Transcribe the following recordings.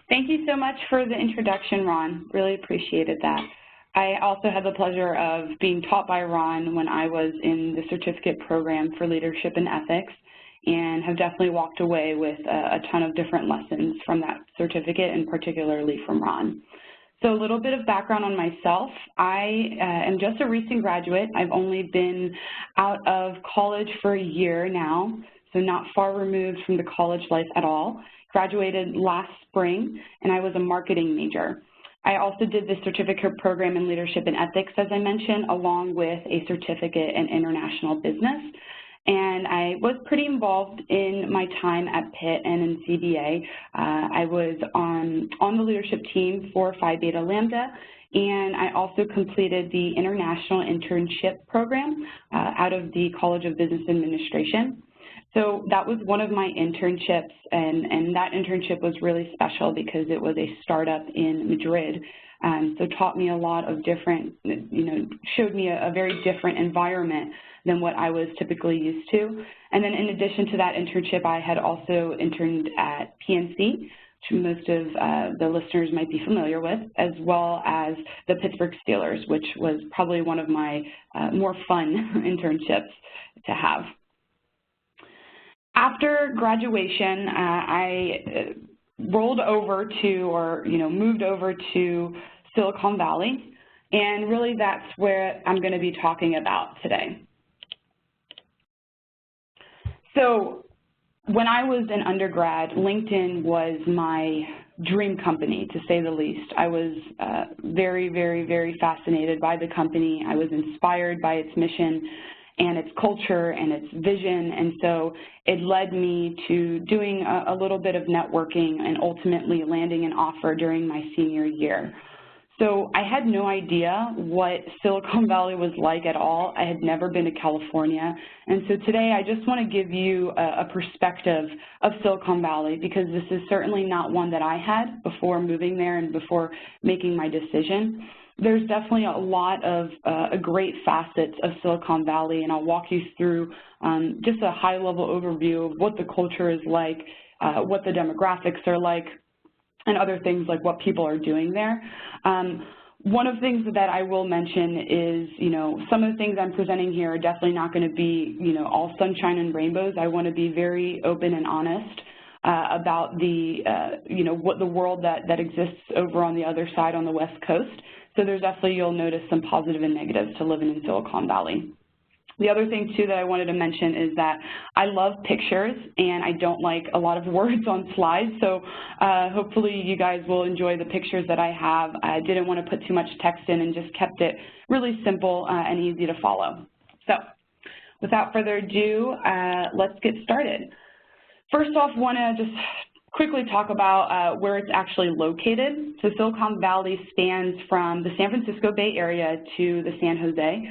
Thank you so much for the introduction, Ron. Really appreciated that. I also had the pleasure of being taught by Ron when I was in the certificate program for leadership and ethics, and have definitely walked away with a ton of different lessons from that certificate, and particularly from Ron. So a little bit of background on myself. I am just a recent graduate. I've only been out of college for a year now, so not far removed from the college life at all. Graduated last spring, and I was a marketing major. I also did the certificate program in leadership and ethics, as I mentioned, along with a certificate in international business. And I was pretty involved in my time at Pitt and in CBA. I was on the leadership team for Phi Beta Lambda, and I also completed the international internship program out of the College of Business Administration. So that was one of my internships, and that internship was really special because it was a startup in Madrid. So taught me a lot of different, showed me a very different environment than what I was typically used to. And then in addition to that internship, I had also interned at PNC, which most of the listeners might be familiar with, as well as the Pittsburgh Steelers, which was probably one of my more fun internships to have. After graduation, I rolled over to, or moved over to Silicon Valley, and really that's where I'm going to be talking about today. So when I was an undergrad, LinkedIn was my dream company, to say the least. I was very, very, very fascinated by the company. I was inspired by its mission and its culture and its vision, and so it led me to doing a little bit of networking and ultimately landing an offer during my senior year. So I had no idea what Silicon Valley was like at all. I had never been to California, and so today I just want to give you a perspective of Silicon Valley, because this is certainly not one that I had before moving there and before making my decision. There's definitely a lot of great facets of Silicon Valley, and I'll walk you through just a high-level overview of what the culture is like, what the demographics are like, and other things like what people are doing there. One of the things that I will mention is, some of the things I'm presenting here are definitely not going to be, all sunshine and rainbows. I want to be very open and honest about the, what the world that exists over on the other side on the West Coast. So there's definitely, you'll notice some positive and negatives to living in Silicon Valley. The other thing, too, that I wanted to mention is that I love pictures, and I don't like a lot of words on slides, so hopefully you guys will enjoy the pictures that I have. I didn't want to put too much text in and just kept it really simple and easy to follow. So without further ado, let's get started. First off, I want to just quickly talk about where it's actually located. So Silicon Valley spans from the San Francisco Bay Area to the San Jose.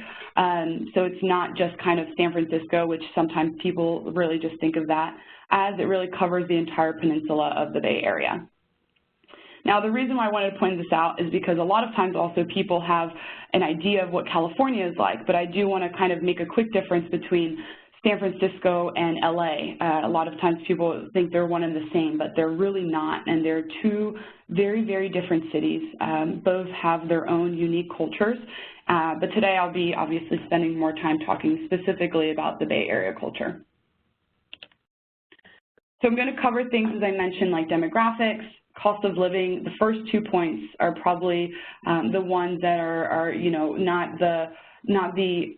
So it's not just kind of San Francisco, which sometimes people really just think of that, as it really covers the entire peninsula of the Bay Area. Now, the reason why I wanted to point this out is because a lot of times also people have an idea of what California is like, but I do want to kind of make a quick difference between San Francisco and LA. A lot of times people think they're one and the same, but they're really not, and they're two very, very different cities. Both have their own unique cultures, but today I'll be obviously spending more time talking specifically about the Bay Area culture. So I'm going to cover things, as I mentioned, like demographics, cost of living. The first 2 points are probably the ones that are not the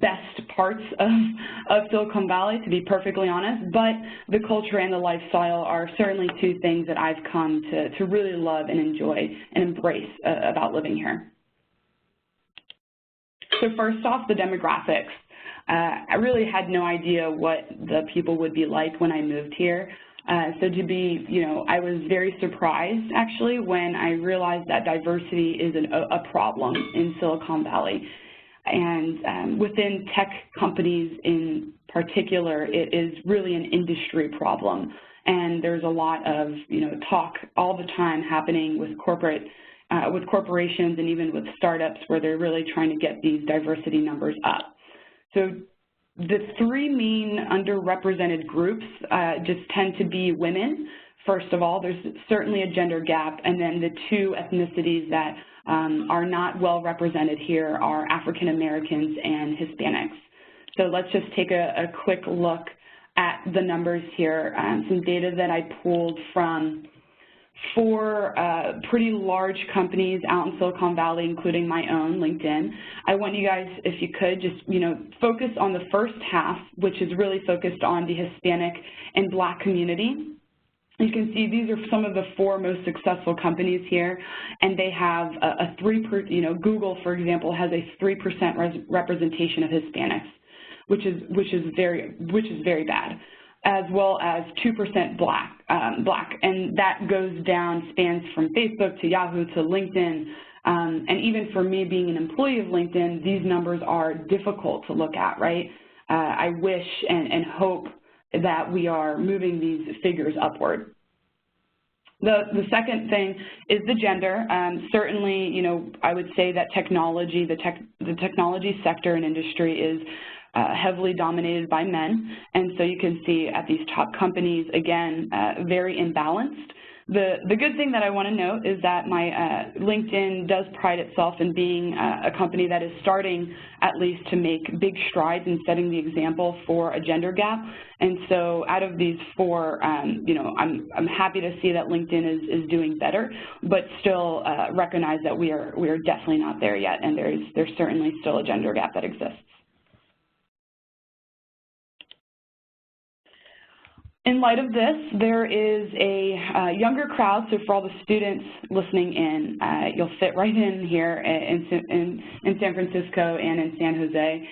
best parts of Silicon Valley, to be perfectly honest, but the culture and the lifestyle are certainly two things that I've come to really love and enjoy and embrace about living here. So first off, the demographics. I really had no idea what the people would be like when I moved here. So to be, I was very surprised actually when I realized that diversity is a problem in Silicon Valley. And within tech companies in particular, it is really an industry problem. And there's a lot of, talk all the time happening with corporations and even with startups where they're really trying to get these diversity numbers up. So the three main underrepresented groups just tend to be women, first of all. There's certainly a gender gap, and then the two ethnicities that are not well represented here are African Americans and Hispanics. So let's just take a quick look at the numbers here. Some data that I pulled from 4 pretty large companies out in Silicon Valley, including my own, LinkedIn. I want you guys, if you could, just focus on the first half, which is really focused on the Hispanic and Black community. You can see these are some of the 4 most successful companies here, and they have a 3%. Google, for example, has a 3% representation of Hispanics, which is very bad, as well as 2% Black, and that goes down, spans from Facebook to Yahoo to LinkedIn, and even for me being an employee of LinkedIn, these numbers are difficult to look at, right? I wish and hope that we are moving these figures upward. The second thing is the gender. Certainly, I would say that technology, the technology sector and industry is heavily dominated by men, and so you can see at these top companies, again, very imbalanced. The good thing that I want to note is that my LinkedIn does pride itself in being a company that is starting at least to make big strides in setting the example for a gender gap. And so out of these 4, I'm happy to see that LinkedIn is doing better, but still recognize that we are definitely not there yet, and there's certainly still a gender gap that exists. In light of this, there is a younger crowd, so for all the students listening in, you'll fit right in here in San Francisco and in San Jose.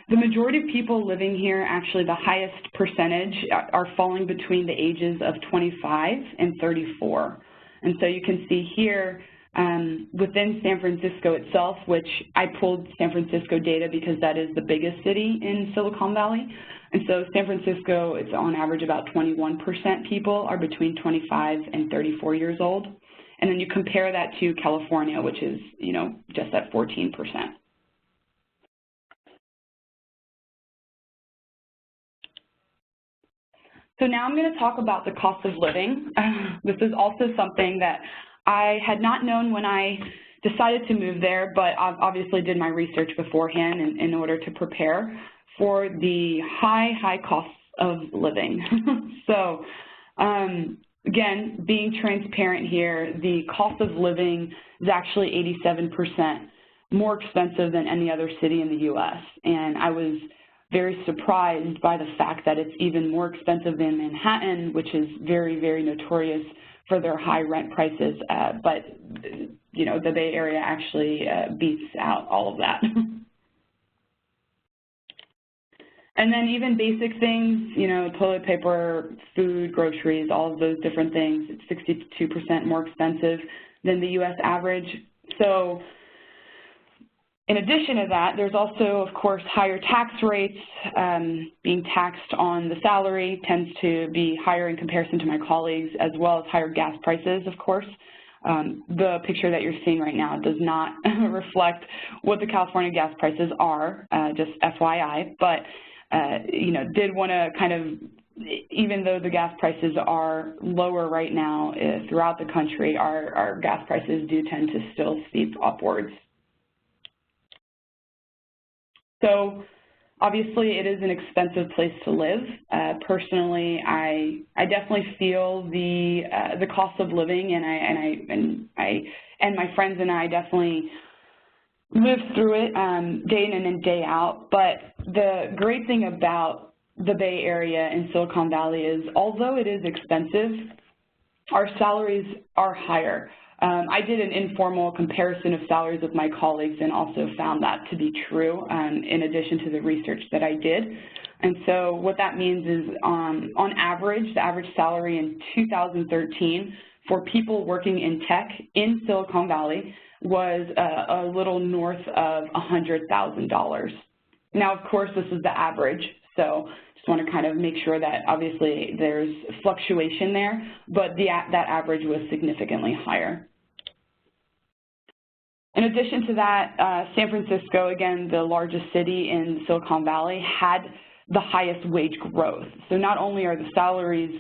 The majority of people living here, actually the highest percentage, are falling between the ages of 25 and 34. And so you can see here within San Francisco itself, which I pulled San Francisco data because that is the biggest city in Silicon Valley. And so San Francisco, it's on average about 21% people are between 25 and 34 years old. And then you compare that to California, which is, just at 14%. So now I'm going to talk about the cost of living. This is also something that I had not known when I decided to move there, but I obviously did my research beforehand in order to prepare for the high costs of living. So again, being transparent here, the cost of living is actually 87% more expensive than any other city in the U.S. And I was very surprised by the fact that it's even more expensive than Manhattan, which is very, very notorious for their high rent prices. But, the Bay Area actually beats out all of that. And then even basic things, toilet paper, food, groceries, all of those different things, it's 62% more expensive than the U.S. average. So in addition to that, there's also, of course, higher tax rates. Being taxed on the salary tends to be higher in comparison to my colleagues, as well as higher gas prices, of course. The picture that you're seeing right now does not reflect what the California gas prices are, just FYI, but did want to kind of, even though the gas prices are lower right now throughout the country, our gas prices do tend to still steep upwards. So obviously it is an expensive place to live. Personally, I definitely feel the cost of living, and my friends and I definitely live through it day in and day out. But the great thing about the Bay Area and Silicon Valley is, although it is expensive, our salaries are higher. I did an informal comparison of salaries with my colleagues and also found that to be true in addition to the research that I did. And so what that means is on average, the average salary in 2013 for people working in tech in Silicon Valley was a little north of $100,000. Now, of course, this is the average, so just want to kind of make sure that obviously there's fluctuation there, but that average was significantly higher. In addition to that, San Francisco, again, the largest city in Silicon Valley, had the highest wage growth. So not only are the salaries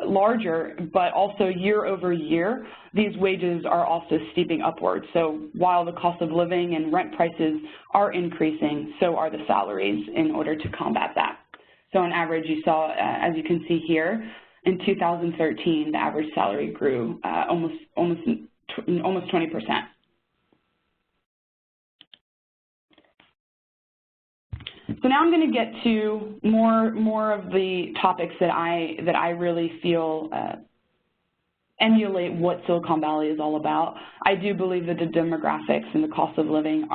larger, but also year over year, these wages are also steeping upwards. So while the cost of living and rent prices are increasing, so are the salaries in order to combat that. So on average, you saw, as you can see here, in 2013, the average salary grew almost 20%. So now I'm going to get to more of the topics that I really feel emulate what Silicon Valley is all about. I do believe that the demographics and the cost of living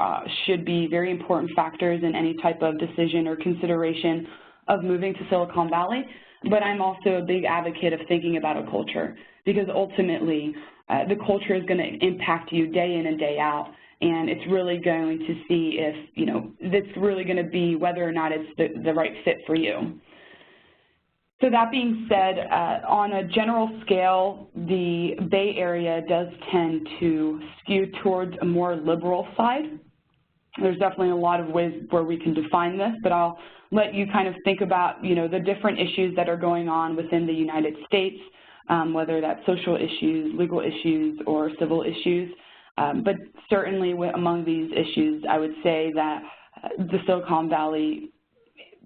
should be very important factors in any type of decision or consideration of moving to Silicon Valley, but I'm also a big advocate of thinking about a culture, because ultimately the culture is going to impact you day in and day out. And it's really going to see if, it's really going to be whether or not it's the right fit for you. So that being said, on a general scale, the Bay Area does tend to skew towards a more liberal side. There's definitely a lot of ways where we can define this, but I'll let you kind of think about, the different issues that are going on within the United States, whether that's social issues, legal issues, or civil issues. But certainly among these issues, I would say that the Silicon Valley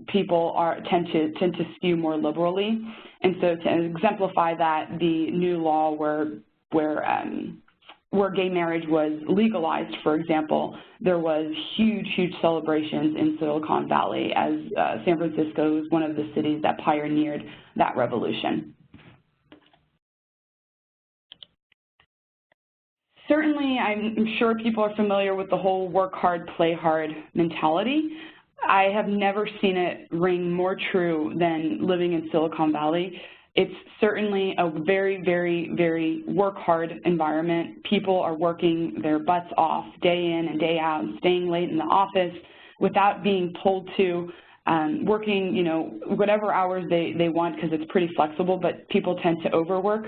people tend to skew more liberally. And so to exemplify that, the new law where gay marriage was legalized, for example, there was huge celebrations in Silicon Valley, as San Francisco was one of the cities that pioneered that revolution. Certainly, I'm sure people are familiar with the whole work hard, play hard mentality. I have never seen it ring more true than living in Silicon Valley. It's certainly a very, very, very work hard environment. People are working their butts off day in and day out and staying late in the office without being told to, working, whatever hours they want, because it's pretty flexible, but people tend to overwork.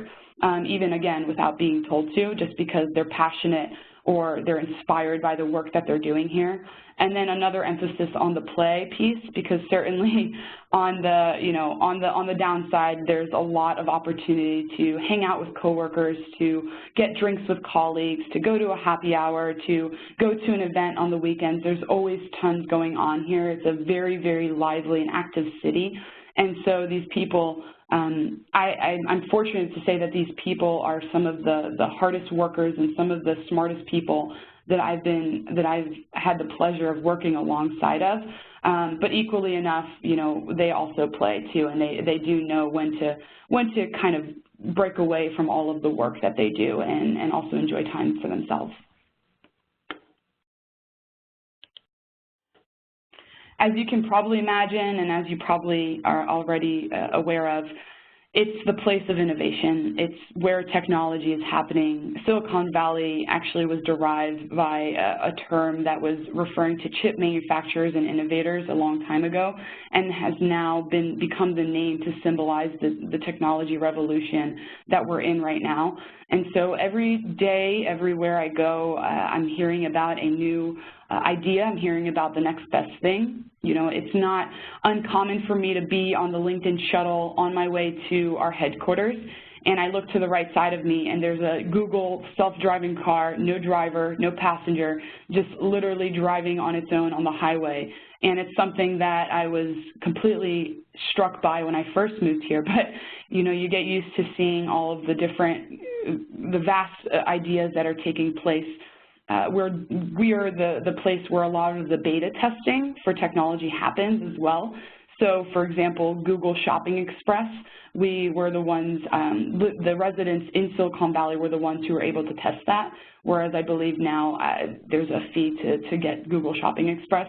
Even, again, without being told to, just because they're passionate or they're inspired by the work that they're doing here. And then another emphasis on the play piece, because certainly on the downside, there's a lot of opportunity to hang out with coworkers, to get drinks with colleagues, to go to a happy hour, to go to an event on the weekends. There's always tons going on here. It's a very, very lively and active city. And so these people, I'm fortunate to say that these people are some of the hardest workers and some of the smartest people that I've had the pleasure of working alongside of. But equally enough, they also play too, and they do know when to kind of break away from all of the work that they do and also enjoy time for themselves. As you can probably imagine, and as you probably are already aware of, it's the place of innovation. It's where technology is happening. Silicon Valley actually was derived by a term that was referring to chip manufacturers and innovators a long time ago, and has now become the name to symbolize the technology revolution that we're in right now. And so every day, everywhere I go, I'm hearing about a new idea. I'm hearing about the next best thing. It's not uncommon for me to be on the LinkedIn shuttle on my way to our headquarters, and I look to the right side of me, and there's a Google self-driving car, no driver, no passenger, just literally driving on its own on the highway. And it's something that I was completely struck by when I first moved here. But, you get used to seeing all of the vast ideas that are taking place. We are the place where a lot of the beta testing for technology happens as well. So, for example, Google Shopping Express, we were the ones, the residents in Silicon Valley were the ones who were able to test that, whereas I believe now there's a fee to get Google Shopping Express.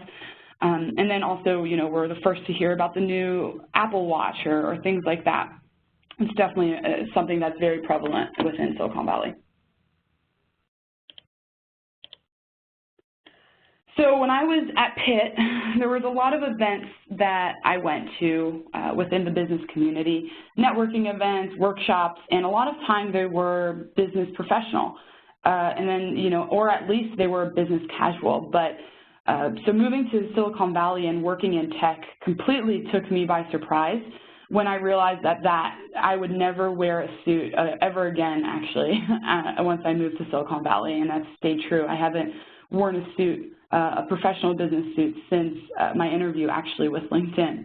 And then also, we're the first to hear about the new Apple Watch or things like that. It's definitely something that's very prevalent within Silicon Valley. So when I was at Pitt, there was a lot of events that I went to within the business community, networking events, workshops, and a lot of time they were business professional, and then, or at least they were business casual. But so moving to Silicon Valley and working in tech completely took me by surprise. when I realized that I would never wear a suit ever again, actually, once I moved to Silicon Valley, and that's stayed true. I haven't worn a suit, a professional business suit, since my interview actually with LinkedIn.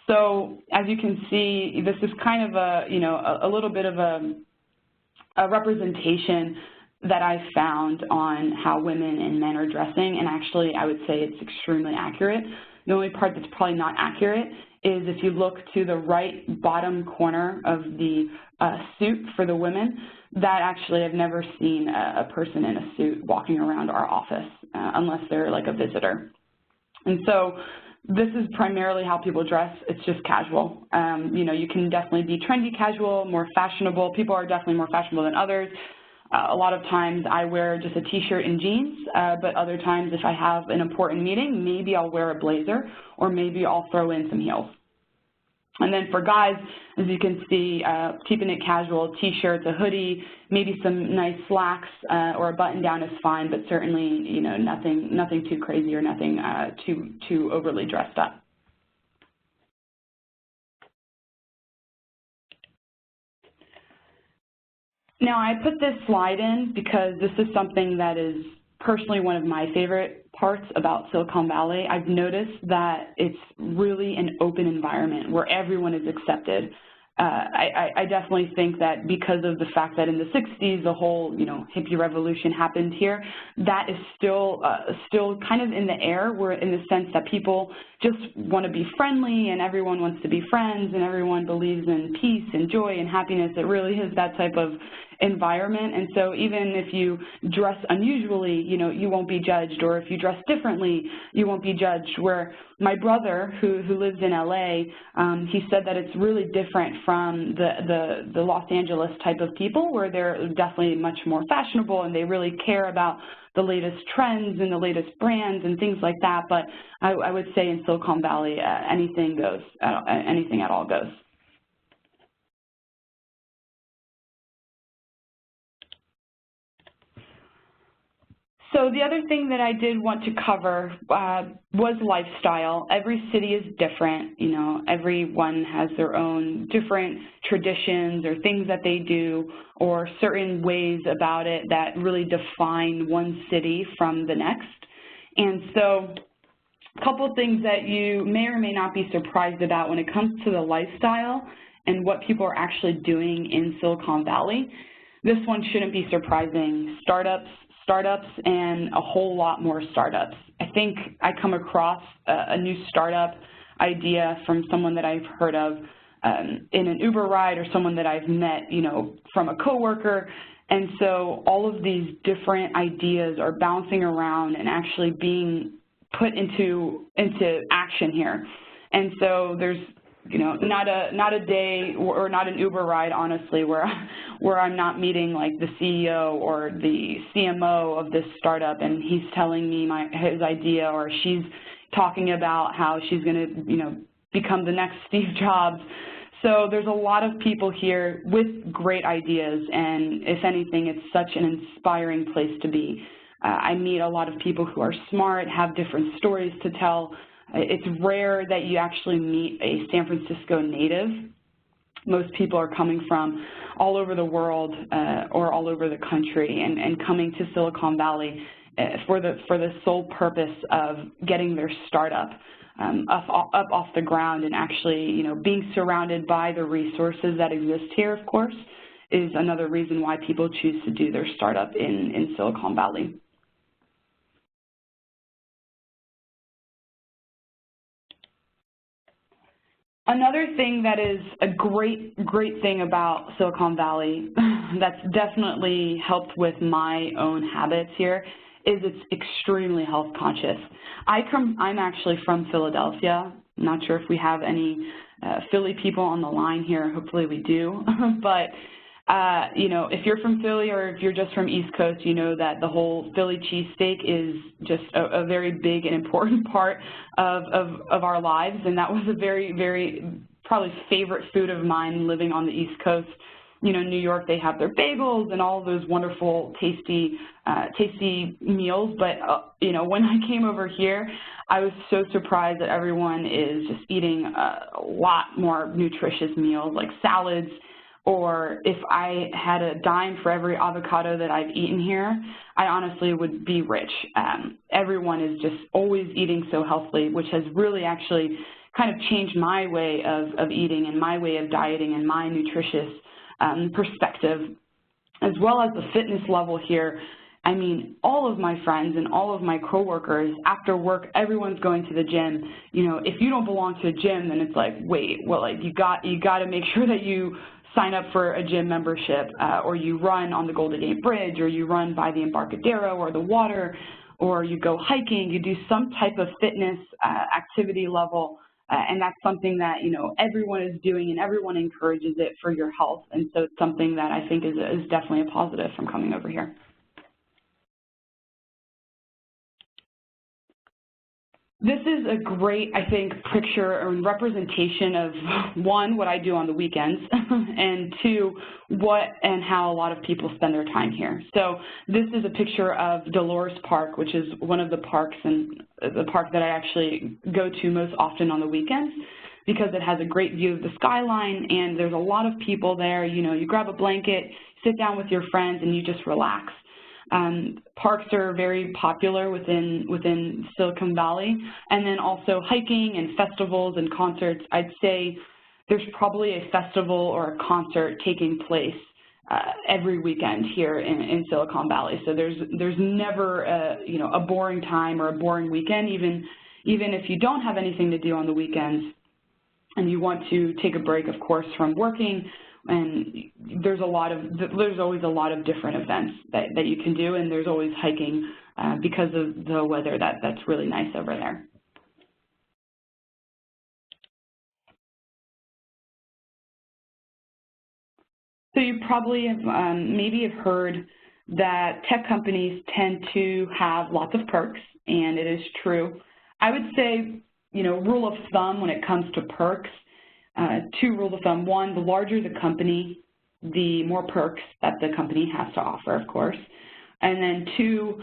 So as you can see, this is kind of a little bit of a representation that I found on how women and men are dressing, and actually I would say it's extremely accurate. The only part that's probably not accurate is if you look to the right bottom corner of the suit for the women, that actually I've never seen a person in a suit walking around our office unless they're like a visitor. And so this is primarily how people dress. It's just casual. You can definitely be trendy casual, more fashionable. People are definitely more fashionable than others. A lot of times I wear just a t-shirt and jeans, but other times if I have an important meeting, maybe I'll wear a blazer or maybe I'll throw in some heels. And then for guys, as you can see, keeping it casual, t-shirts, a hoodie, maybe some nice slacks or a button-down is fine, but certainly, nothing too crazy or nothing too overly dressed up. Now, I put this slide in because this is something that is personally one of my favorite parts about Silicon Valley. I've noticed that it's really an open environment where everyone is accepted. I definitely think that because of the fact that in the 60s the whole hippie revolution happened here, that is still kind of in the air, where in the sense that people just want to be friendly and everyone wants to be friends and everyone believes in peace and joy and happiness. It really is that type of environment. And so even if you dress unusually, you won't be judged, or if you dress differently, you won't be judged. Where my brother, who lives in LA, he said that it's really different from the Los Angeles type of people, where they're definitely much more fashionable and they really care about the latest trends and the latest brands and things like that. But I would say in Silicon Valley, anything goes, anything at all goes. So the other thing that I did want to cover was lifestyle. Every city is different. Everyone has their own different traditions or things that they do, or certain ways about it that really define one city from the next. And so a couple things that you may or may not be surprised about when it comes to the lifestyle and what people are actually doing in Silicon Valley. This one shouldn't be surprising. Startups, and a whole lot more startups. I think I come across a new startup idea from someone that I've heard of in an Uber ride, or someone that I've met, from a coworker. And so all of these different ideas are bouncing around and actually being put into action here. And so there's not a day or not an Uber ride, honestly, where I'm not meeting like the CEO or the CMO of this startup, and he's telling me his idea, or she's talking about how she's going to become the next Steve Jobs. So there's a lot of people here with great ideas, and if anything, it's such an inspiring place to be. I meet a lot of people who are smart, have different stories to tell. It's rare that you actually meet a San Francisco native. Most people are coming from all over the world or all over the country and coming to Silicon Valley for the sole purpose of getting their startup up off the ground, and actually being surrounded by the resources that exist here, of course, is another reason why people choose to do their startup in Silicon Valley. Another thing that is a great thing about Silicon Valley that's definitely helped with my own habits here is it's extremely health conscious. I'm actually from Philadelphia. I'm not sure if we have any Philly people on the line here. Hopefully we do. But if you're from Philly, or if you're just from East Coast, you know that the whole Philly cheesesteak is just a very big and important part of our lives, and that was a very, very probably favorite food of mine living on the East Coast. New York, they have their bagels and all of those wonderful, tasty meals. But, when I came over here, I was so surprised that everyone is just eating a lot more nutritious meals like salads, or if I had a dime for every avocado that I've eaten here, I honestly would be rich. Everyone is just always eating so healthily, which has really actually kind of changed my way of eating and my way of dieting and my nutritious perspective, as well as the fitness level here. I mean, all of my friends and all of my coworkers, after work, everyone's going to the gym. If you don't belong to a gym, then it's like, wait, well, like you got to make sure that you sign up for a gym membership, or you run on the Golden Gate Bridge, or you run by the Embarcadero or the water, or you go hiking, you do some type of fitness activity level, and that's something that, everyone is doing and everyone encourages it for your health. And so it's something that I think is definitely a positive from coming over here. This is a great, I think, picture or representation of, one, what I do on the weekends, and two, what and how a lot of people spend their time here. So this is a picture of Dolores Park, which is one of the parks and the park that I actually go to most often on the weekends, because it has a great view of the skyline and there's a lot of people there. You grab a blanket, sit down with your friends, and you just relax. Parks are very popular within Silicon Valley, and then also hiking and festivals and concerts. I'd say there's probably a festival or a concert taking place every weekend here in Silicon Valley. So there's never a boring time or a boring weekend, even if you don't have anything to do on the weekends and you want to take a break, of course, from working. And there's always a lot of different events that you can do, and there's always hiking because of the weather that's really nice over there. So you probably have maybe have heard that tech companies tend to have lots of perks, and it is true. I would say, rule of thumb when it comes to perks, two rules of thumb. One, the larger the company, the more perks that the company has to offer, of course. And then two,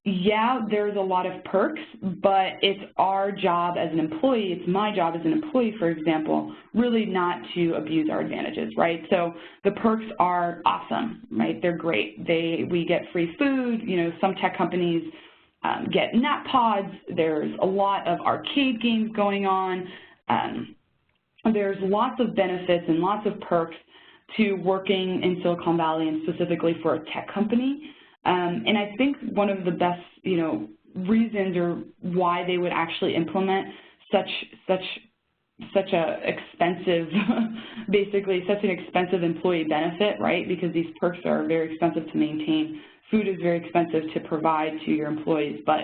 yeah, there's a lot of perks, but it's our job as an employee, it's my job as an employee, for example, really not to abuse our advantages, right? So the perks are awesome, right? They're great. We get free food. Some tech companies get nap pods. There's a lot of arcade games going on. There's lots of benefits and lots of perks to working in Silicon Valley, and specifically for a tech company. And I think one of the best, reasons or why they would actually implement such a expensive, basically such an expensive employee benefit, right? Because these perks are very expensive to maintain. Food is very expensive to provide to your employees, but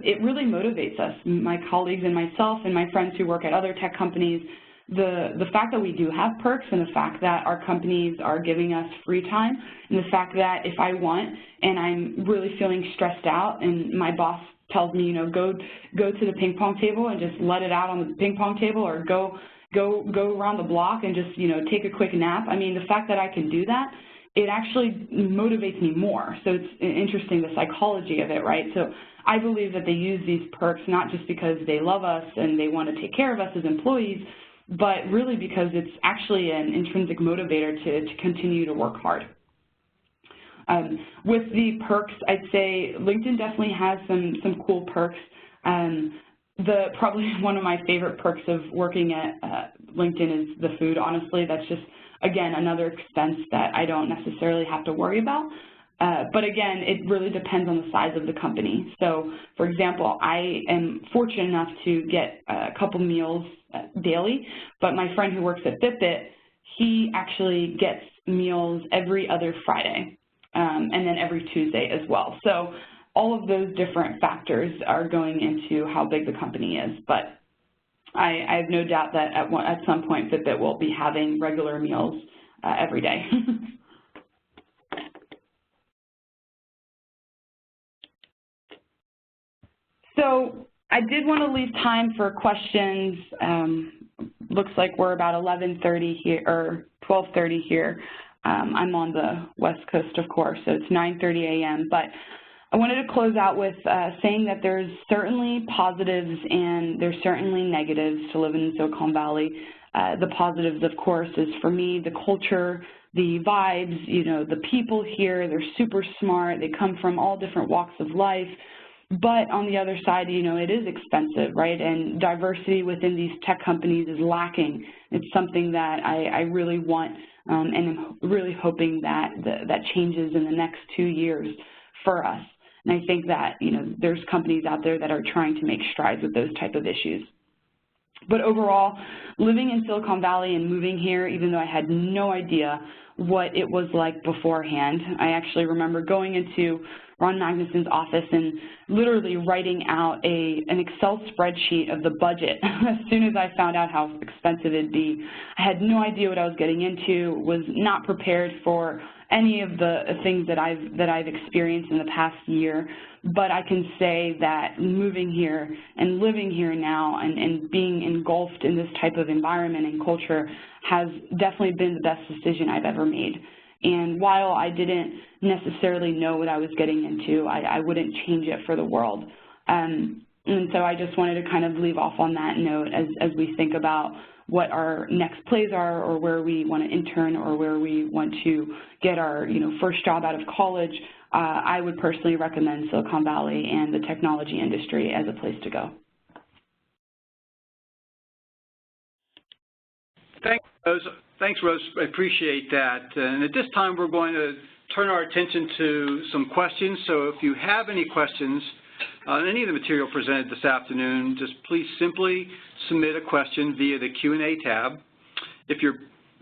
it really motivates us, my colleagues and myself and my friends who work at other tech companies. The fact that we do have perks, and the fact that our companies are giving us free time, and the fact that if I want and I'm really feeling stressed out and my boss tells me, go to the ping pong table and just let it out on the ping pong table, or go around the block and just, take a quick nap. I mean, the fact that I can do that, it actually motivates me more. So it's interesting, the psychology of it, right? So I believe that they use these perks not just because they love us and they want to take care of us as employees, but really because it's actually an intrinsic motivator to continue to work hard. With the perks, I'd say LinkedIn definitely has some cool perks. Probably one of my favorite perks of working at LinkedIn is the food, honestly. That's just, again, another expense that I don't necessarily have to worry about. But again, it really depends on the size of the company. So, for example, I am fortunate enough to get a couple meals daily, but my friend who works at Fitbit, he actually gets meals every other Friday, and then every Tuesday as well. So all of those different factors are going into how big the company is, but I have no doubt that at some point Fitbit will be having regular meals every day. So I did want to leave time for questions. Looks like we're about 11:30 here, or 12:30 here. I'm on the West Coast, of course, so it's 9:30 a.m. But I wanted to close out with saying that there's certainly positives and there's certainly negatives to living in Silicon Valley. The positives, of course, is for me the culture, the vibes, you know, the people here, they're super smart, they come from all different walks of life. But on the other side, you know, it is expensive, right? And diversity within these tech companies is lacking. It's something that I really want and I'm really hoping that that changes in the next 2 years for us. And I think that, you know, there's companies out there that are trying to make strides with those type of issues. But overall, living in Silicon Valley and moving here, even though I had no idea what it was like beforehand, I actually remember going into Ron Magnuson's office and literally writing out an Excel spreadsheet of the budget as soon as I found out how expensive it'd be. I had no idea what I was getting into, was not prepared for any of the things that I've experienced in the past year, but I can say that moving here and living here now and being engulfed in this type of environment and culture has definitely been the best decision I've ever made. And while I didn't necessarily know what I was getting into, I wouldn't change it for the world. And so I just wanted to kind of leave off on that note as we think about what our next plays are, or where we want to intern, or where we want to get our first job out of college. I would personally recommend Silicon Valley and the technology industry as a place to go. Thanks, Rose. I appreciate that. And at this time, we're going to turn our attention to some questions. So if you have any questions on any of the material presented this afternoon, just please simply submit a question via the Q&A tab. If your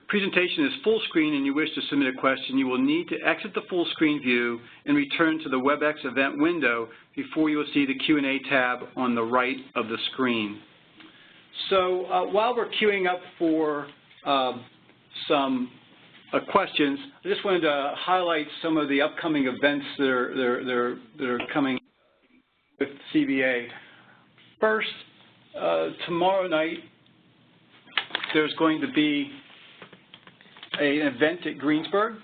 presentation is full screen and you wish to submit a question, you will need to exit the full screen view and return to the WebEx event window before you will see the Q&A tab on the right of the screen. So while we're queuing up for some questions, I just wanted to highlight some of the upcoming events that are coming with CBA. First, tomorrow night, there's going to be an event at Greensburg,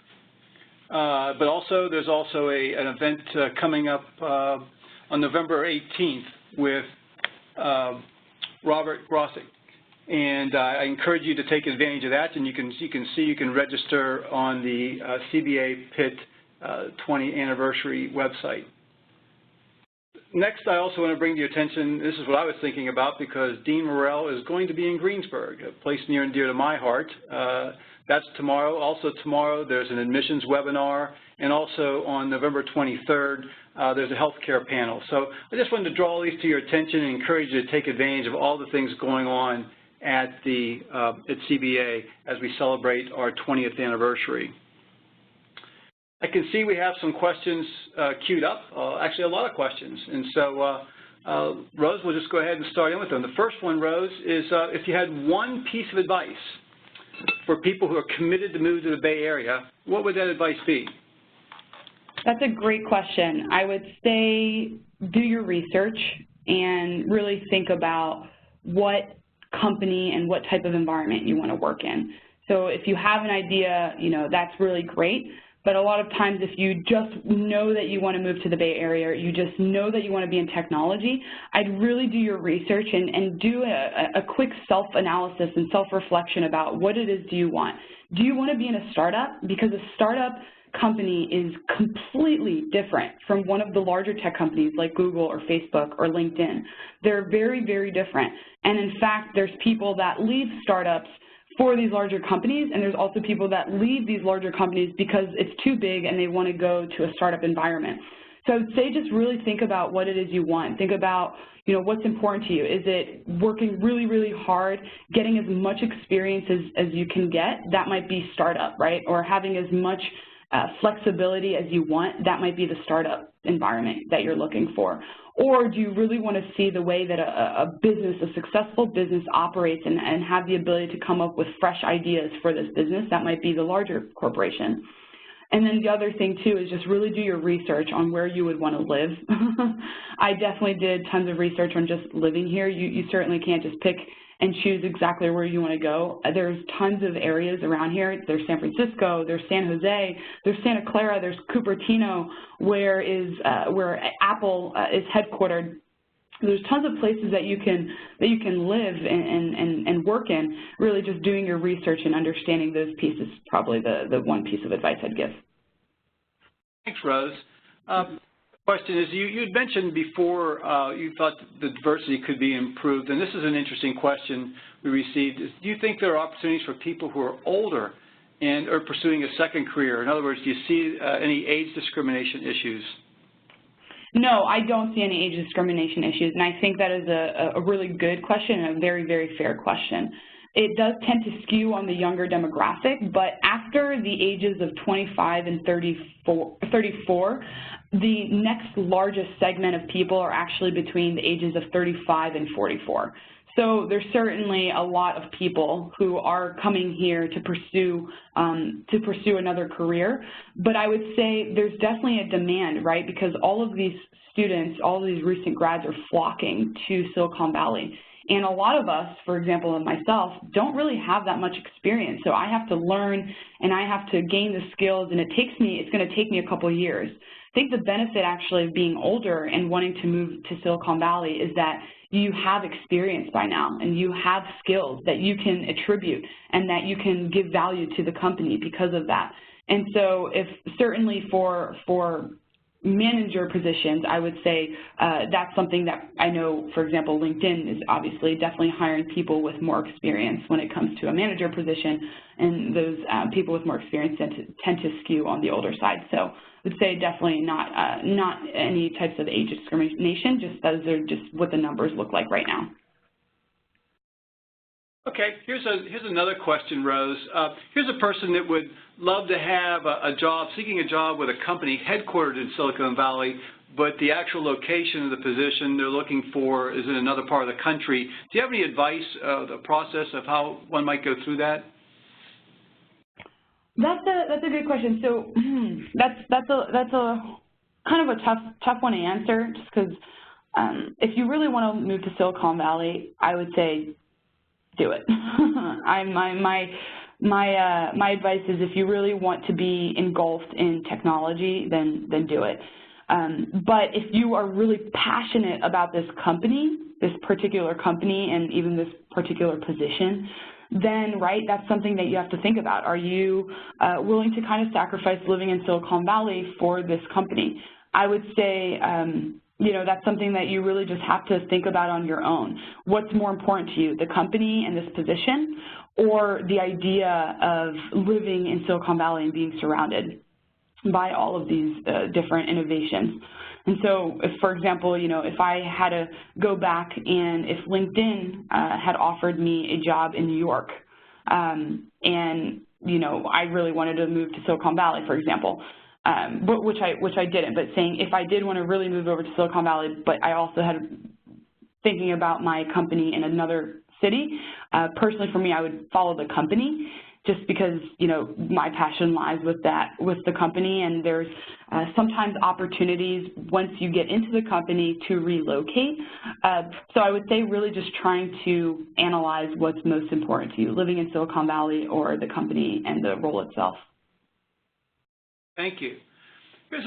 but also there's also an event coming up on November 18th with Robert Grossick. And I encourage you to take advantage of that, and you can register on the CBA Pitt 20th anniversary website. Next, I also want to bring to your attention, this is what I was thinking about, because Dean Morrell is going to be in Greensburg, a place near and dear to my heart. That's tomorrow. Also tomorrow, there's an admissions webinar, and also on November 23rd, there's a healthcare panel. So I just wanted to draw these to your attention and encourage you to take advantage of all the things going on at CBA as we celebrate our 20th anniversary. I can see we have some questions queued up, actually a lot of questions. And so, Rose, we'll just go ahead and start in with them. The first one, Rose, is if you had one piece of advice for people who are committed to move to the Bay Area, what would that advice be? That's a great question. I would say do your research and really think about what company and what type of environment you want to work in. So if you have an idea, that's really great. But a lot of times if you just know that you want to move to the Bay Area, you just know that you want to be in technology, I'd really do your research and do a quick self-analysis and self-reflection about what it is do you want. Do you want to be in a startup? Because a startup company is completely different from one of the larger tech companies like Google or Facebook or LinkedIn. They're very, very different. And in fact, there's people that leave startups for these larger companies, and there's also people that leave these larger companies because it's too big and they want to go to a startup environment. So I would say just really think about what it is you want. Think about, what's important to you. Is it working really, really hard, getting as much experience as you can get? That might be startup, right? Or having as much flexibility as you want? That might be the startup environment that you're looking for. Or do you really want to see the way that a successful business operates and have the ability to come up with fresh ideas for this business? That might be the larger corporation. And then the other thing, too, is just really do your research on where you would want to live. I definitely did tons of research on just living here. You certainly can't just pick and choose exactly where you want to go. There's tons of areas around here. There's San Francisco, there's San Jose, there's Santa Clara, there's Cupertino, where Apple is headquartered. There's tons of places that you can live and work in. Really, just doing your research and understanding those pieces is probably the one piece of advice I'd give. Thanks, Rose. Question is, you had mentioned before you thought the diversity could be improved, and this is an interesting question we received. Do you think there are opportunities for people who are older and are pursuing a second career? In other words, do you see any age discrimination issues? No, I don't see any age discrimination issues, and I think that is a really good question and a very, very fair question. It does tend to skew on the younger demographic, but after the ages of 25 and 34, the next largest segment of people are actually between the ages of 35 and 44. So there's certainly a lot of people who are coming here to pursue another career, but I would say there's definitely a demand, right? Because all of these students, all of these recent grads are flocking to Silicon Valley. And a lot of us, for example, and myself, don't really have that much experience. So I have to learn and I have to gain the skills, and it's going to take me a couple of years. I think the benefit actually of being older and wanting to move to Silicon Valley is that you have experience by now and you have skills that you can attribute and that you can give value to the company because of that. And so if certainly for manager positions, I would say that's something that I know, for example, LinkedIn is obviously definitely hiring people with more experience when it comes to a manager position, and those people with more experience tend to skew on the older side. So I would say definitely not any types of age discrimination, just those are just what the numbers look like right now. Okay, here's another question, Rose. Here's a person that would love to have a job, seeking a job with a company headquartered in Silicon Valley, but the actual location of the position they're looking for is in another part of the country. Do you have any advice, the process of how one might go through that? That's a good question. So that's a kind of a tough one to answer, just because if you really want to move to Silicon Valley, I would say do it. My advice is if you really want to be engulfed in technology, then do it. But if you are really passionate about this company, this particular company, and even this particular position, then, right, that's something that you have to think about. Are you willing to kind of sacrifice living in Silicon Valley for this company? I would say, you know, that's something that you really just have to think about on your own. What's more important to you, the company and this position, or the idea of living in Silicon Valley and being surrounded by all of these different innovations? And so, if, for example, you know, if I had to go back and if LinkedIn had offered me a job in New York, and, you know, I really wanted to move to Silicon Valley, for example, which I didn't, but saying if I did want to really move over to Silicon Valley, but I also had thinking about my company in another city, personally for me, I would follow the company, just because, you know, my passion lies with the company, and there's sometimes opportunities once you get into the company to relocate. So I would say really just trying to analyze what's most important to you, living in Silicon Valley or the company and the role itself. Thank you. Here's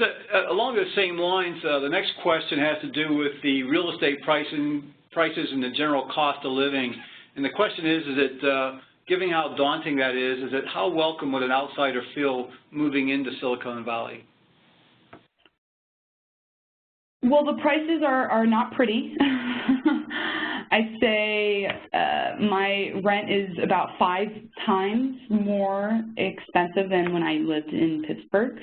along those same lines, the next question has to do with the real estate prices and the general cost of living. And the question is it, given how daunting that is it how welcome would an outsider feel moving into Silicon Valley? Well, the prices are not pretty. I'd say my rent is about 5 times more expensive than when I lived in Pittsburgh.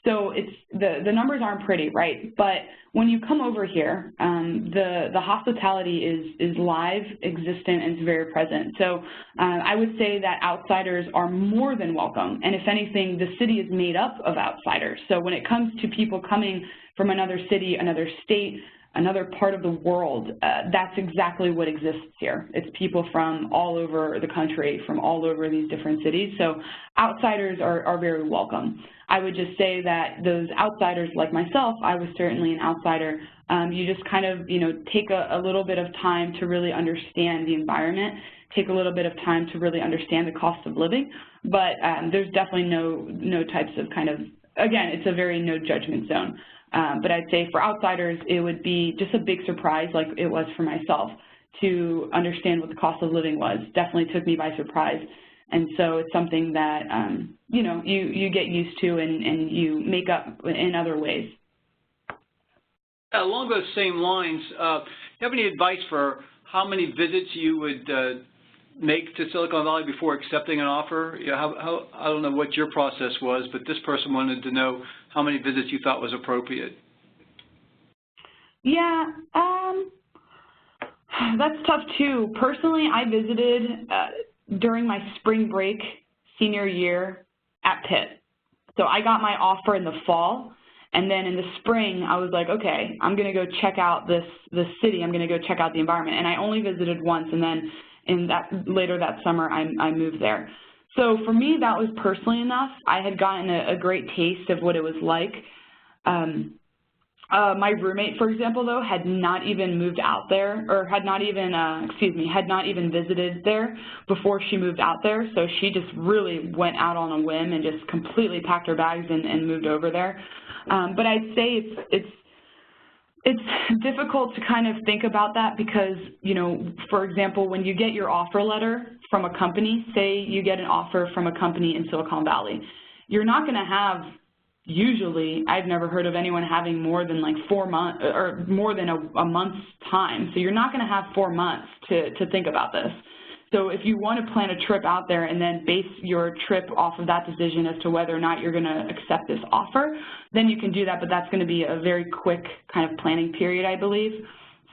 So it's the numbers aren't pretty, right? But when you come over here, the hospitality is live, existent, and it's very present. So I would say that outsiders are more than welcome. And if anything, the city is made up of outsiders. So when it comes to people coming from another city, another state, another part of the world, that's exactly what exists here. It's people from all over the country, from all over these different cities. So outsiders are very welcome. I would just say that those outsiders like myself, I was certainly an outsider, you just kind of, you know, take a little bit of time to really understand the environment take a little bit of time to really understand the cost of living, but there's definitely no types of kind of, again, it's a very no judgment zone. But I'd say for outsiders, it would be just a big surprise, like it was for myself, to understand what the cost of living was. Definitely took me by surprise. And so it's something that, you know, you get used to and you make up in other ways. Along those same lines, do you have any advice for how many visits you would make to Silicon Valley before accepting an offer? You know, I don't know what your process was, but this person wanted to know how many visits you thought was appropriate. Yeah, that's tough too. Personally, I visited during my spring break senior year at Pitt. So I got my offer in the fall, and then in the spring I was like, okay, I'm going to go check out this city. I'm going to go check out the environment. And I only visited once, and then later that summer I moved there. So for me, that was personally enough. I had gotten a great taste of what it was like. My roommate, for example, though, had not even moved out there, or had not even visited there before she moved out there. So she just really went out on a whim and just completely packed her bags and moved over there. But I'd say it's difficult to kind of think about that because, you know, for example, when you get your offer letter from a company, say you get an offer from a company in Silicon Valley, you're not going to have, usually, I've never heard of anyone having more than like 4 months or more than a month's time. So you're not going to have 4 months to think about this. So if you want to plan a trip out there and then base your trip off of that decision as to whether or not you're going to accept this offer, then you can do that, but that's going to be a very quick kind of planning period, I believe.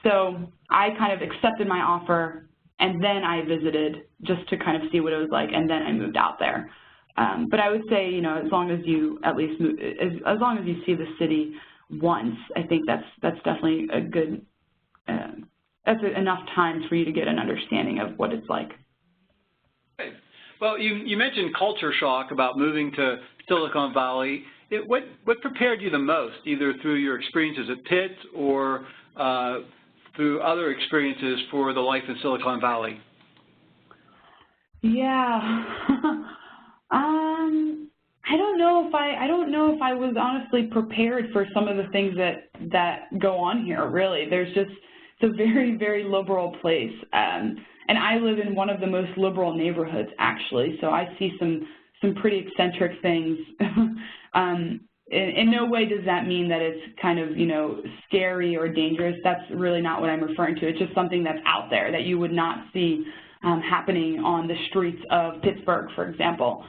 So I kind of accepted my offer, and then I visited just to kind of see what it was like, and then I moved out there. But I would say, you know, as long as you at least move, as long as you see the city once, I think that's definitely a good, that's enough time for you to get an understanding of what it's like. Okay. Well, you mentioned culture shock about moving to Silicon Valley. What prepared you the most, either through your experiences at Pitt or through other experiences for the life in Silicon Valley? Yeah. I don't know if I was honestly prepared for some of the things that go on here, really. It's a very, very liberal place. And I live in one of the most liberal neighborhoods, actually, so I see some pretty eccentric things. In no way does that mean that it's kind of, you know, scary or dangerous. That's really not what I'm referring to. It's just something that's out there that you would not see happening on the streets of Pittsburgh, for example.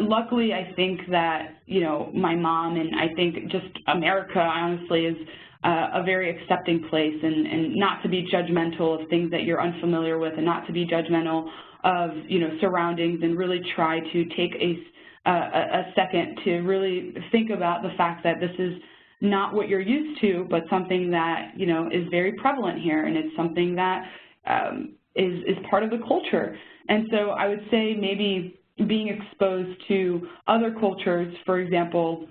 Luckily, I think that, you know, my mom and I think just America, honestly, is a very accepting place, and not to be judgmental of things that you're unfamiliar with, and not to be judgmental of, you know, surroundings, and really try to take a second to really think about the fact that this is not what you're used to, but something that, you know, is very prevalent here, and it's something that is part of the culture. And so I would say maybe being exposed to other cultures, for example,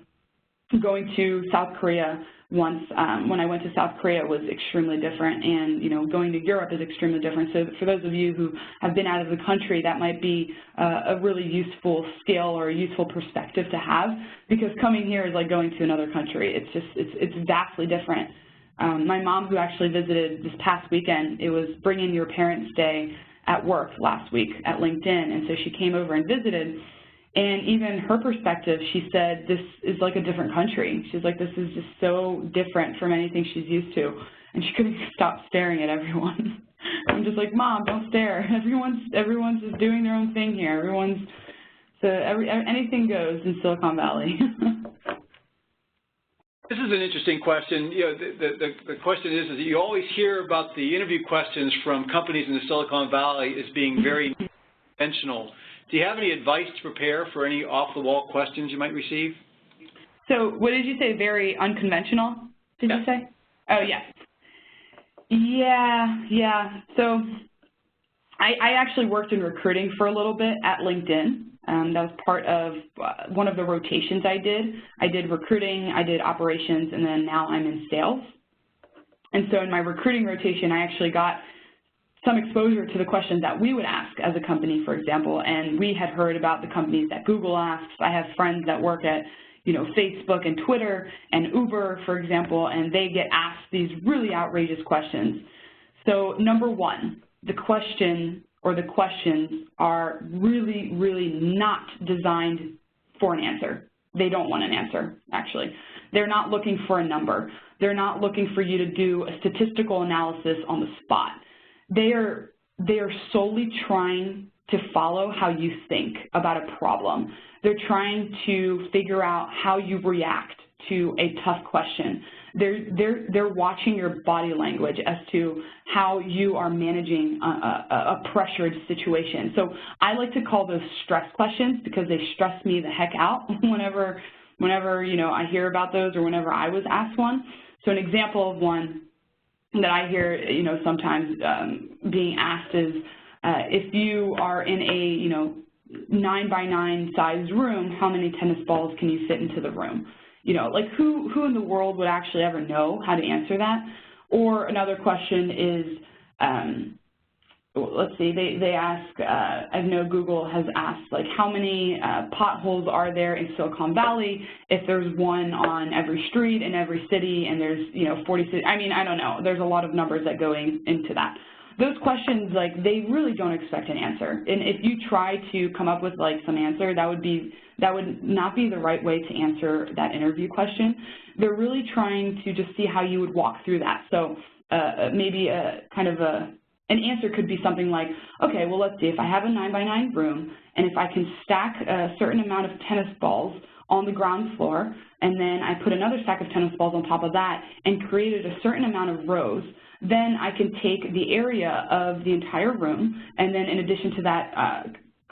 going to South Korea once, when I went to South Korea, was extremely different, and, you know, going to Europe is extremely different. So for those of you who have been out of the country, that might be a really useful skill or a useful perspective to have, because coming here is like going to another country. It's vastly different. My mom, who actually visited this past weekend, it was Bring In Your Parents' Day at work last week at LinkedIn, and so she came over and visited, and even her perspective, she said, this is like a different country. She's like, this is just so different from anything she's used to, and she couldn't stop staring at everyone. I'm just like, Mom, don't stare. Everyone's just doing their own thing here. Anything goes in Silicon Valley. This is an interesting question. You know, the question is that you always hear about the interview questions from companies in the Silicon Valley as being very conventional. Do you have any advice to prepare for any off-the-wall questions you might receive? So what did you say, very unconventional, did you say? Oh, yeah. Yeah. So I actually worked in recruiting for a little bit at LinkedIn. That was part of one of the rotations I did. I did recruiting, I did operations, and then now I'm in sales. And so in my recruiting rotation, I actually got some exposure to the questions that we would ask as a company, for example, and we had heard about the companies that Google asks. I have friends that work at, you know, Facebook and Twitter and Uber, for example, and they get asked these really outrageous questions. So number one, the question or the questions are really, really not designed for an answer. They don't want an answer, actually. They're not looking for a number. They're not looking for you to do a statistical analysis on the spot. They are solely trying to follow how you think about a problem. They're trying to figure out how you react to a tough question. They're watching your body language as to how you are managing a pressured situation. So I like to call those stress questions because they stress me the heck out whenever you know, I hear about those or whenever I was asked one. So an example of one that I hear, you know, sometimes being asked is if you are in a, you know, 9-by-9 sized room, how many tennis balls can you fit into the room? You know, like who in the world would actually ever know how to answer that? Or another question is, let's see, they ask, I know Google has asked, like, how many potholes are there in Silicon Valley if there's one on every street in every city and there's, you know, 40 cities? I mean, I don't know. There's a lot of numbers that go into that. Those questions, like, they really don't expect an answer. And if you try to come up with, like, some answer, that would not be the right way to answer that interview question. They're really trying to just see how you would walk through that. So maybe an answer could be something like, okay, well, let's see, if I have a 9-by-9 room and if I can stack a certain amount of tennis balls on the ground floor and then I put another stack of tennis balls on top of that and created a certain amount of rows, then I can take the area of the entire room and then in addition to that,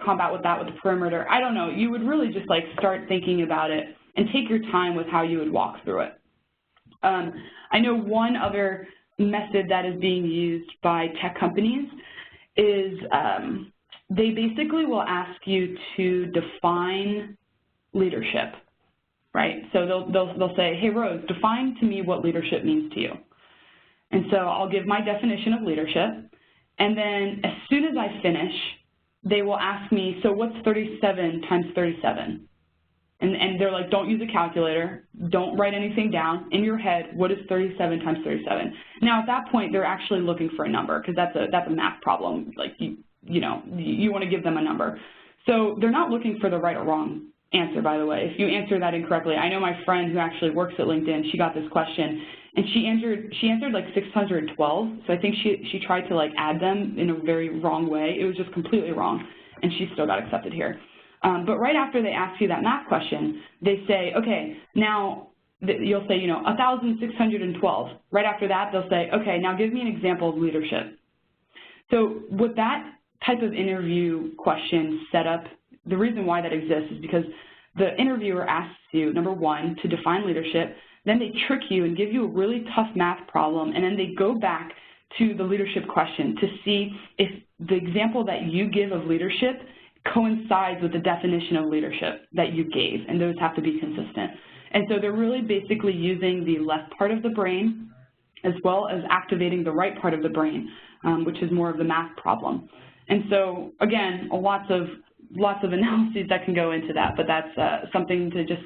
combat with that with the perimeter. I don't know. You would really just like start thinking about it and take your time with how you would walk through it. I know one other method that is being used by tech companies is they basically will ask you to define leadership, right? So they'll say, hey, Rose, define to me what leadership means to you. And so I'll give my definition of leadership, and then as soon as I finish, they will ask me, so what's 37 times 37? And they're like, don't use a calculator, don't write anything down. In your head, what is 37 times 37? Now, at that point, they're actually looking for a number because that's a math problem. Like, you know, you want to give them a number. So they're not looking for the right or wrong answer, by the way. If you answer that incorrectly, I know my friend who actually works at LinkedIn, she got this question, and she answered like 612. So I think she tried to, like, add them in a very wrong way. It was just completely wrong, and she still got accepted here. But right after they ask you that math question, they say, okay, now you'll say, you know, 1,612. Right after that, they'll say, okay, now give me an example of leadership. So with that type of interview question set up, the reason why that exists is because the interviewer asks you, number one, to define leadership, then they trick you and give you a really tough math problem, and then they go back to the leadership question to see if the example that you give of leadership coincides with the definition of leadership that you gave, and those have to be consistent. And so they're really basically using the left part of the brain as well as activating the right part of the brain, which is more of the math problem. And so, again, lots of analyses that can go into that, but that's something to just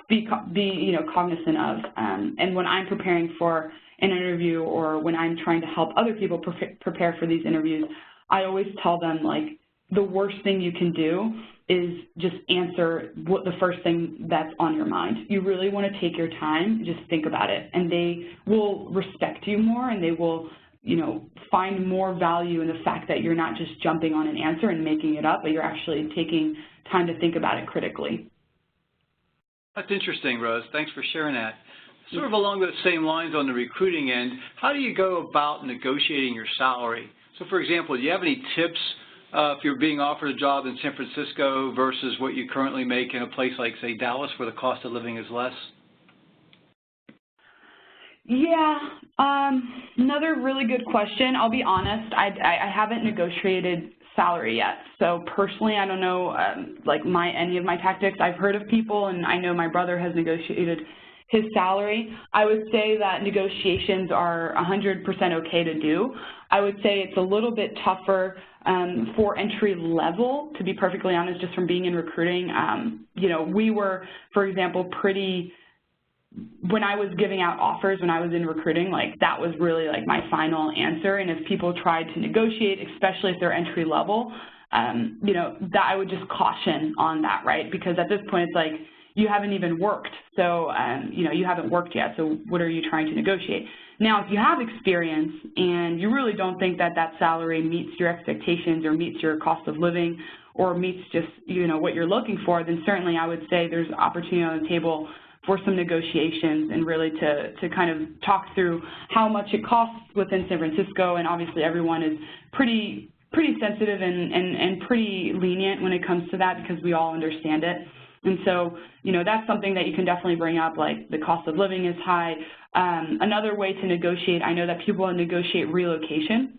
be you know, cognizant of. And when I'm preparing for an interview or when I'm trying to help other people prepare for these interviews, I always tell them, like, the worst thing you can do is just answer what the first thing that's on your mind. You really want to take your time, just think about it, and they will respect you more, and they will, you know, find more value in the fact that you're not just jumping on an answer and making it up, but you're actually taking time to think about it critically. That's interesting, Rose. Thanks for sharing that. Sort of along those same lines on the recruiting end, how do you go about negotiating your salary? So, for example, do you have any tips if you're being offered a job in San Francisco versus what you currently make in a place like, say, Dallas, where the cost of living is less? Yeah, another really good question. I'll be honest, I haven't negotiated salary yet. So personally, I don't know like any of my tactics. I've heard of people, and I know my brother has negotiated his salary. I would say that negotiations are 100% okay to do. I would say it's a little bit tougher for entry level, to be perfectly honest, just from being in recruiting. You know, we were, for example, when I was giving out offers, when I was in recruiting, like that was really like my final answer. And if people tried to negotiate, especially if they're entry level, you know, that I would just caution on that, right? Because at this point, it's like, you haven't even worked. So, you know, you haven't worked yet. So what are you trying to negotiate? Now, if you have experience and you really don't think that that salary meets your expectations or meets your cost of living or meets just, you know, what you're looking for, then certainly I would say there's opportunity on the table for some negotiations and really to kind of talk through how much it costs within San Francisco. And obviously everyone is pretty sensitive and pretty lenient when it comes to that because we all understand it. And so, you know, that's something that you can definitely bring up, like the cost of living is high. Another way to negotiate, I know that people negotiate relocation.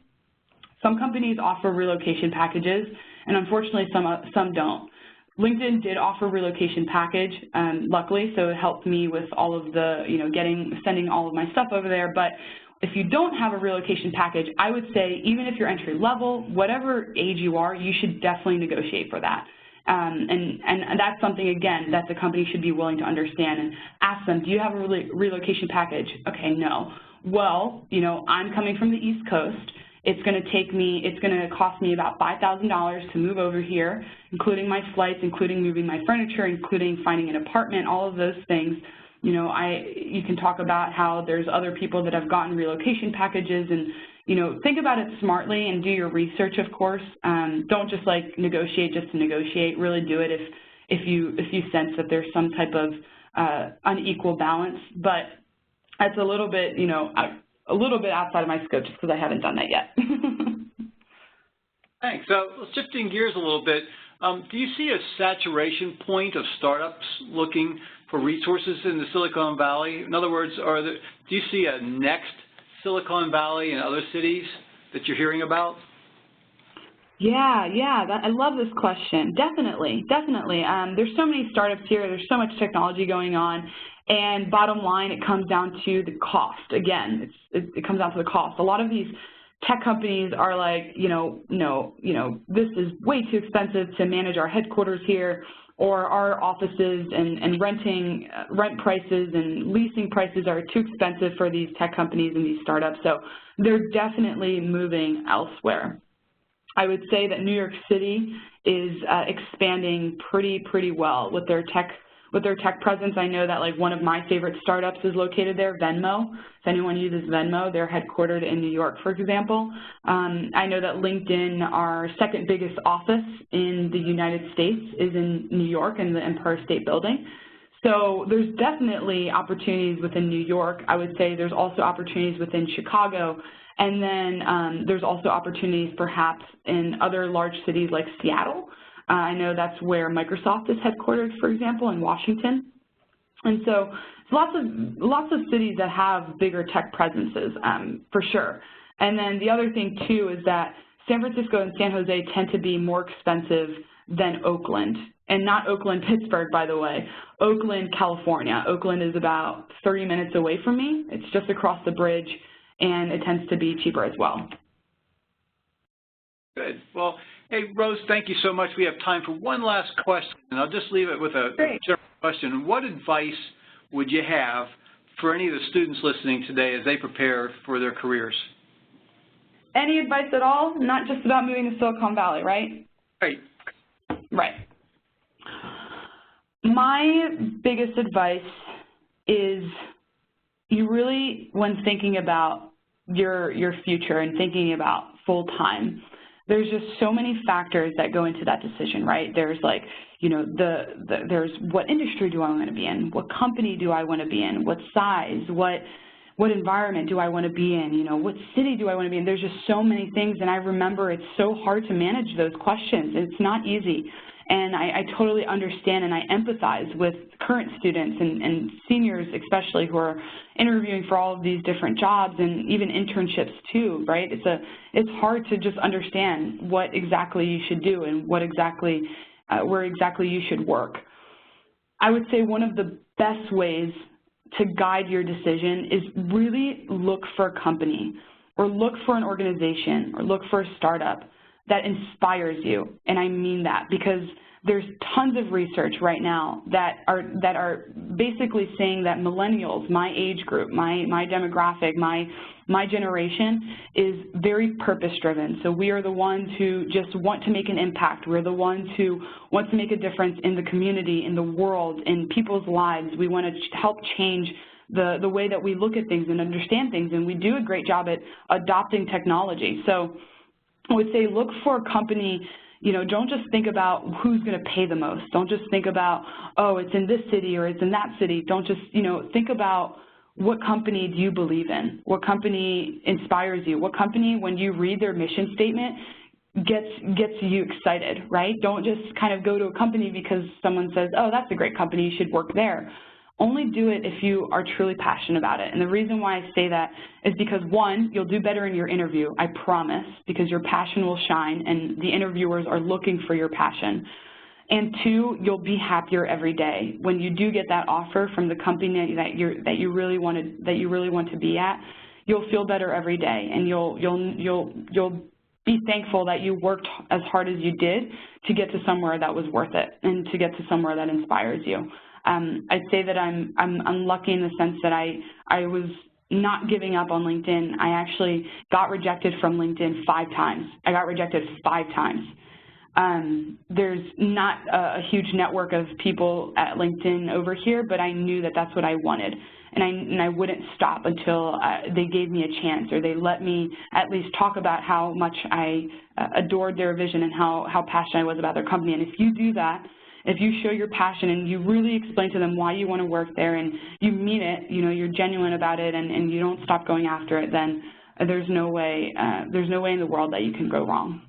Some companies offer relocation packages, and unfortunately some don't. LinkedIn did offer a relocation package, luckily, so it helped me with all of the, you know, sending all of my stuff over there. But if you don't have a relocation package, I would say even if you're entry level, whatever age you are, you should definitely negotiate for that. And that's something, again, that the company should be willing to understand and ask them, do you have a relocation package? Okay, no. Well, you know, I'm coming from the East Coast. It's going to cost me about $5,000 to move over here, including my flights, including moving my furniture, including finding an apartment, all of those things. You know, you can talk about how there's other people that have gotten relocation packages and, you know, think about it smartly and do your research, of course. Don't just like negotiate just to negotiate. Really do it if you sense that there's some type of unequal balance. But that's a little bit, you know, a little bit outside of my scope just because I haven't done that yet. Thanks. So shifting gears a little bit, do you see a saturation point of startups looking for resources in the Silicon Valley? In other words, do you see a next Silicon Valley and other cities that you're hearing about? Yeah, I love this question. Definitely. There's so many startups here. There's so much technology going on. And bottom line, it comes down to the cost. Again, it comes down to the cost. A lot of these tech companies are like, no, this is way too expensive to manage our headquarters here, or our offices and rent prices and leasing prices are too expensive for these tech companies and these startups. So they're definitely moving elsewhere. I would say that New York City is expanding pretty well with their tech presence. I know that like one of my favorite startups is located there, Venmo. If anyone uses Venmo, they're headquartered in New York, for example. I know that LinkedIn, our second biggest office in the United States, is in New York in the Empire State Building. So there's definitely opportunities within New York. I would say there's also opportunities within Chicago. And then there's also opportunities perhaps in other large cities like Seattle. I know that's where Microsoft is headquartered, for example, in Washington. And so lots of cities that have bigger tech presences, for sure. And then the other thing, too, is that San Francisco and San Jose tend to be more expensive than Oakland. And not Oakland, Pittsburgh, by the way. Oakland, California. Oakland is about 30 minutes away from me. It's just across the bridge, and it tends to be cheaper as well. Good. Well, hey, Rose, thank you so much. We have time for one last question, and I'll just leave it with a general question. What advice would you have for any of the students listening today as they prepare for their careers? Any advice at all? Not just about moving to Silicon Valley, right? Right. My biggest advice is you really, when thinking about your future and thinking about full-time, there's just so many factors that go into that decision, right? There's like, there's what industry do I want to be in? What company do I want to be in? What size? What environment do I want to be in? What city do I want to be in? There's just so many things, and I remember it's so hard to manage those questions. It's not easy, and I totally understand and I empathize with current students and seniors especially who are interviewing for all of these different jobs and even internships too, right? It's hard to just understand what exactly you should do and what exactly, where exactly you should work. I would say one of the best ways to guide your decision is really look for a company or look for an organization or look for a startup that inspires you. And I mean that because there's tons of research right now that are basically saying that millennials, my age group, my demographic, my generation is very purpose-driven. So we are the ones who just want to make an impact. We're the ones who want to make a difference in the community, in the world, in people's lives. We want to help change the way that we look at things and understand things, and we do a great job at adopting technology. So I would say look for a company. You know, don't just think about who's going to pay the most. Don't just think about, oh, it's in this city or it's in that city. Don't just, you know, think about what company do you believe in? What company inspires you? What company, when you read their mission statement, gets you excited, right? Don't just kind of go to a company because someone says, oh, that's a great company, you should work there. Only do it if you are truly passionate about it. And the reason why I say that is because, one, you'll do better in your interview, I promise, because your passion will shine and the interviewers are looking for your passion. And two, you'll be happier every day. When you do get that offer from the company that you really want to be at, you'll feel better every day, and you'll be thankful that you worked as hard as you did to get to somewhere that was worth it and to get to somewhere that inspires you. I'd say that I'm lucky in the sense that I was not giving up on LinkedIn. I actually got rejected from LinkedIn 5 times. I got rejected 5 times. There's not a huge network of people at LinkedIn over here, but I knew that that's what I wanted. And I wouldn't stop until they gave me a chance, or they let me at least talk about how much I adored their vision and how passionate I was about their company. And if you do that, if you show your passion and you really explain to them why you want to work there and you mean it, you know, you're genuine about it and you don't stop going after it, then there's no way in the world that you can go wrong.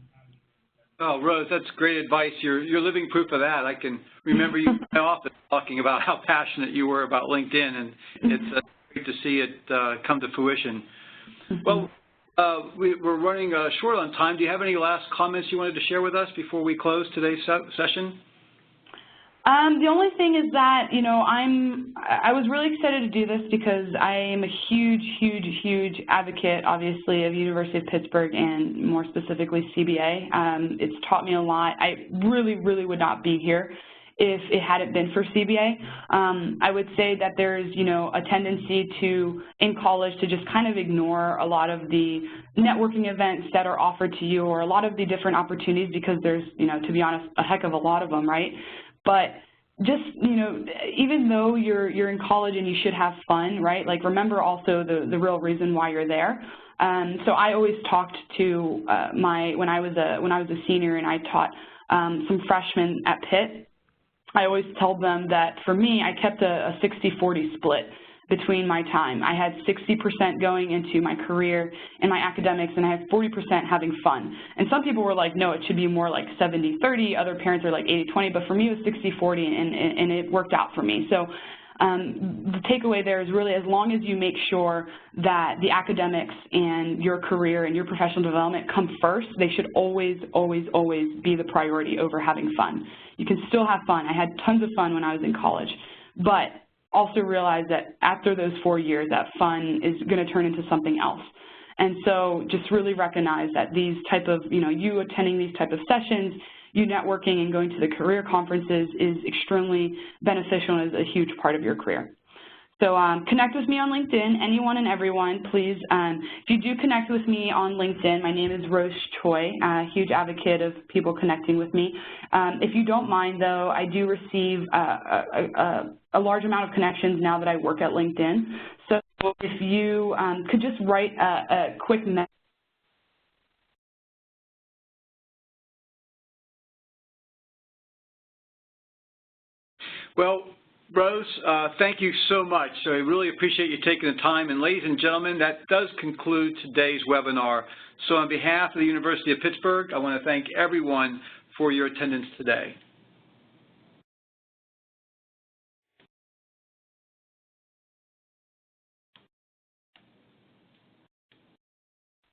Oh, Rose, that's great advice. You're living proof of that. I can remember you often talking about how passionate you were about LinkedIn, and it's great to see it come to fruition. Well, we're running short on time. Do you have any last comments you wanted to share with us before we close today's session? The only thing is that, you know, I was really excited to do this because I am a huge advocate, obviously, of University of Pittsburgh and more specifically CBA. It's taught me a lot. I really would not be here if it hadn't been for CBA. I would say that there's, you know, a tendency in college to just kind of ignore a lot of the networking events that are offered to you or a lot of the different opportunities because there's, you know, to be honest, a heck of a lot of them, right? But just, you know, even though you're in college and you should have fun, right? Like, remember also the real reason why you're there. So I always talked to when I was a senior and I taught some freshmen at Pitt. I always told them that for me, I kept a 60-40 split between my time. I had 60% going into my career and my academics, and I had 40% having fun. And some people were like, no, it should be more like 70-30. Other parents are like 80-20, but for me it was 60-40, and it worked out for me. So the takeaway there is really, as long as you make sure that the academics and your career and your professional development come first, they should always be the priority over having fun. You can still have fun. I had tons of fun when I was in college, but also realize that after those 4 years, that fun is going to turn into something else. And so just really recognize that these type of, you know, you attending these type of sessions, you networking and going to the career conferences is extremely beneficial and is a huge part of your career. So connect with me on LinkedIn, anyone and everyone, please. If you do connect with me on LinkedIn, my name is Rose Choi, a huge advocate of people connecting with me. If you don't mind, though, I do receive a large amount of connections now that I work at LinkedIn. So if you could just write a quick message. Well, Rose, thank you so much. So I really appreciate you taking the time. And ladies and gentlemen, that does conclude today's webinar. So on behalf of the University of Pittsburgh, I want to thank everyone for your attendance today.